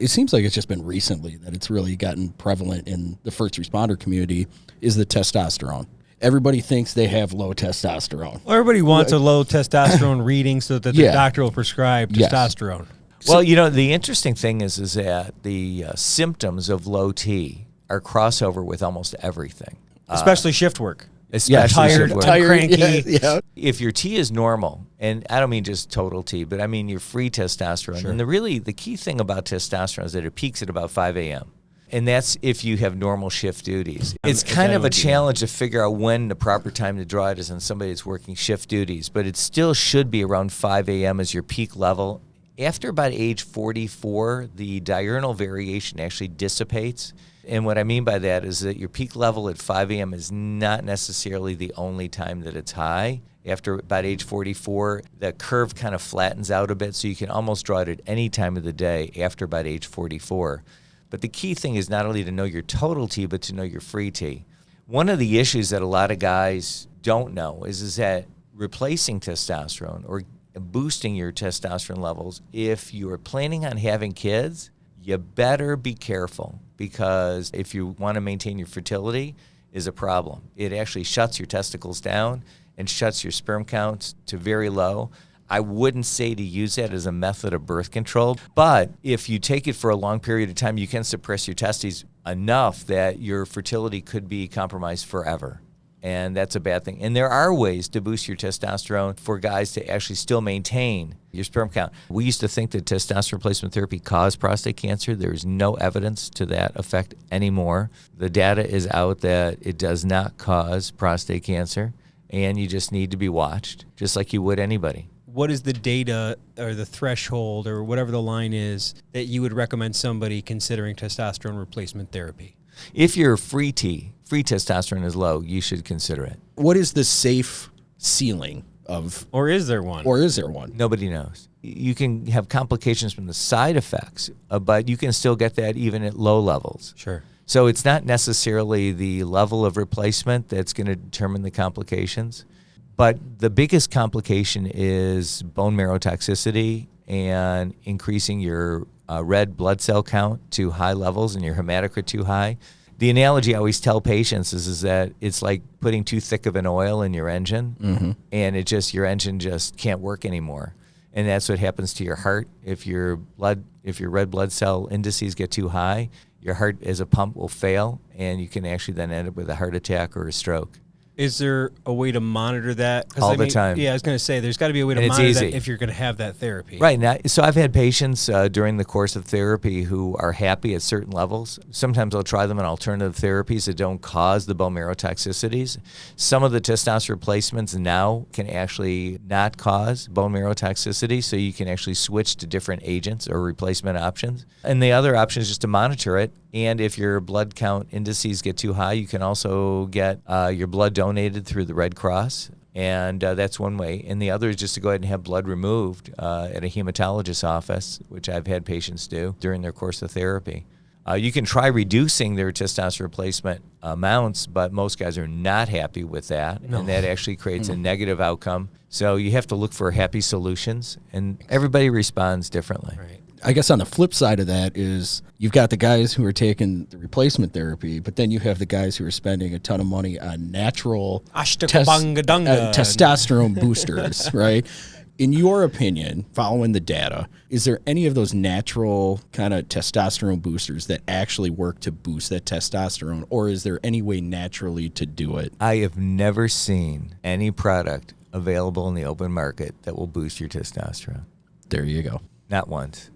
It seems like it's just been recently that it's really gotten prevalent in the first responder community is the testosterone. Everybody thinks they have low testosterone. Well, everybody wants a low testosterone reading so that the doctor will prescribe testosterone. Well, the interesting thing is that the symptoms of low T are crossover with almost everything. Especially shift work. Especially tired, cranky. Yeah. If your T is normal, and I don't mean just total T, but I mean your free testosterone. Sure. And the key thing about testosterone is that it peaks at about 5 a.m. And that's if you have normal shift duties. It's kind of a challenge to figure out when the proper time to draw it is on somebody that's working shift duties, but it still should be around 5 a.m. as your peak level. After about age 44, the diurnal variation actually dissipates. And what I mean by that is that your peak level at 5 a.m. is not necessarily the only time that it's high. After about age 44, the curve kind of flattens out a bit, so you can almost draw it at any time of the day after about age 44. But the key thing is not only to know your total T, but to know your free T. One of the issues that a lot of guys don't know is that replacing testosterone or boosting your testosterone levels, if you are planning on having kids, you better be careful, because if you want to maintain your fertility is a problem. It actually shuts your testicles down and shuts your sperm counts to very low. I wouldn't say to use that as a method of birth control, but if you take it for a long period of time, you can suppress your testes enough that your fertility could be compromised forever. And that's a bad thing. And there are ways to boost your testosterone for guys to actually still maintain your sperm count. We used to think that testosterone replacement therapy caused prostate cancer. There's no evidence to that effect anymore. The data is out that it does not cause prostate cancer, and you just need to be watched, just like you would anybody. What is the data or the threshold or whatever the line is that you would recommend somebody considering testosterone replacement therapy? If your free testosterone is low, you should consider it. What is the safe ceiling of... Or is there one? Nobody knows. You can have complications from the side effects, but you can still get that even at low levels. Sure. So it's not necessarily the level of replacement that's going to determine the complications. But the biggest complication is bone marrow toxicity and increasing your red blood cell count to high levels and your hematocrit too high. The analogy I always tell patients is that it's like putting too thick of an oil in your engine, and your engine just can't work anymore. And that's what happens to your heart. If your red blood cell indices get too high, your heart as a pump will fail, and you can actually then end up with a heart attack or a stroke. Is there a way to monitor that? All the time. Yeah, I was going to say, there's got to be a way to monitor that if you're going to have that therapy. Right. Now, so I've had patients during the course of therapy who are happy at certain levels. Sometimes I'll try them on alternative therapies that don't cause the bone marrow toxicities. Some of the testosterone replacements now can actually not cause bone marrow toxicity, so you can actually switch to different agents or replacement options. And the other option is just to monitor it. And if your blood count indices get too high, you can also get your blood donated through the Red Cross. And that's one way. And the other is just to go ahead and have blood removed at a hematologist's office, which I've had patients do during their course of therapy. You can try reducing their testosterone replacement amounts, but most guys are not happy with that. No. And that actually creates a negative outcome. So you have to look for happy solutions, and everybody responds differently. Right. I guess on the flip side of that is you've got the guys who are taking the replacement therapy, but then you have the guys who are spending a ton of money on natural testosterone boosters, right? In your opinion, following the data, is there any of those natural kind of testosterone boosters that actually work to boost that testosterone, or is there any way naturally to do it? I have never seen any product available in the open market that will boost your testosterone. There you go. Not once.